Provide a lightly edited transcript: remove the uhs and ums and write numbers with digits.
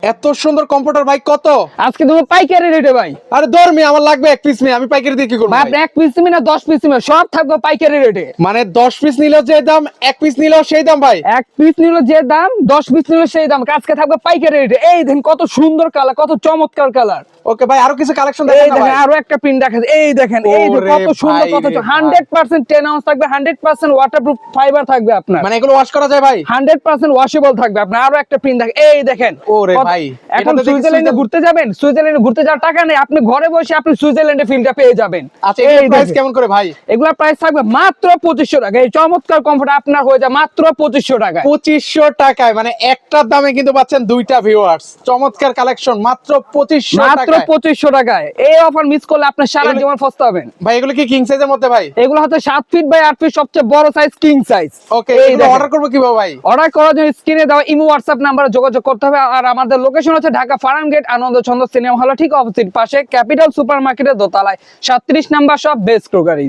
এত সুন্দর কম্পিউটার ভাই কত? আজকে তুমি পাইকারি রেটে ভাই। আরে ধর্মী আমার লাগবে এক পিস আমি পাইকারি দিয়ে কি করবো ভাই ভাই? আপনি এক পিস নিবেন না 10 পিস নিবেন, সব থাকবে পাইকারি রেটে। মানে 10 পিস নিলেও যে দাম, এক পিস নিলেও সেই দাম ভাই? এক পিস নিল যে দাম, 10 পিস নিল সেই দাম। আজকে থাকবে পাইকারি রেটে। এই দেখেন কত সুন্দর কালার, কত চমৎকার কালার। ওকে ভাই, আরো কিছু কালেকশন এই দেখেন না দেখেন ভাই? আরো একটা প্রিন্ট দেখাচ্ছে। এই দেখেন, এই যে ওরে কত সুন্দর, ভাই কত রে ভাই। 100% 10 আউন্স থাকবে, 100% ওয়াটারপ্রুফ ফাইবার থাকবে আপনার। মানে এগুলো ওয়াশ করা যায় ভাই? 100% ওয়াশেবল থাকবে আপনার। আরো একটা প্রিন্ট দেখেন, এই দেখেন। ওরে কত- ভাই, এখন এটাতে দেখি সুইজারল্যান্ডে ঘুরতে যাবেন, সুইজারল্যান্ডে ঘুরতে যাওয়ার টাকা নেই, আপনি ঘরে বসে আপনি সুইজারল্যান্ডে ফিলটা পেয়ে যাবেন। আচ্ছা, এর প্রাইস দেখেন। কেমন করে ভাই? এগুলা প্রাইস থাকবে মাত্র 2500 টাকা। এই চমৎকার কমফোর্ট আপনার হয়ে যায় মাত্র 2500 টাকায়। 2500 টাকায়, মানে একটার দামে কিন্তু পাচ্ছেন দুইটা ভিউয়ার্স। চমৎকার কালেকশন, মাত্র 2500 মাত্র টাকায়। 2500 টাকায়। এই অফার মিস করলে আপনি সারা এগুলো- জীবন পস্তাবেন। ভাই এগুলো কি কিং সাইজের মধ্যে ভাই? এগুলো হচ্ছে 7 ফিট বাই 8 ফিট, সবচেয়ে বড় সাইজ কিং সাইজ। ওকে, এই এগুলো দেখেন। অর্ডার করবো কিভাবে ভাই? অর্ডার করার জন্য স্ক্রিনে দেওয়া ইমো হোয়াটসঅ্যাপ নাম্বারে যোগাযোগ করতে হবে। আর আমাদের লোকেশন হচ্ছে ঢাকা ফার্ম গেট, আনন্দ ছন্দ সিনেমা হল ঠিক অপোজিট পাশে, ক্যাপিটাল সুপার মার্কেটের দোতলায় 37 নাম্বার শপ, বেস্ট ক্রোকারিজ।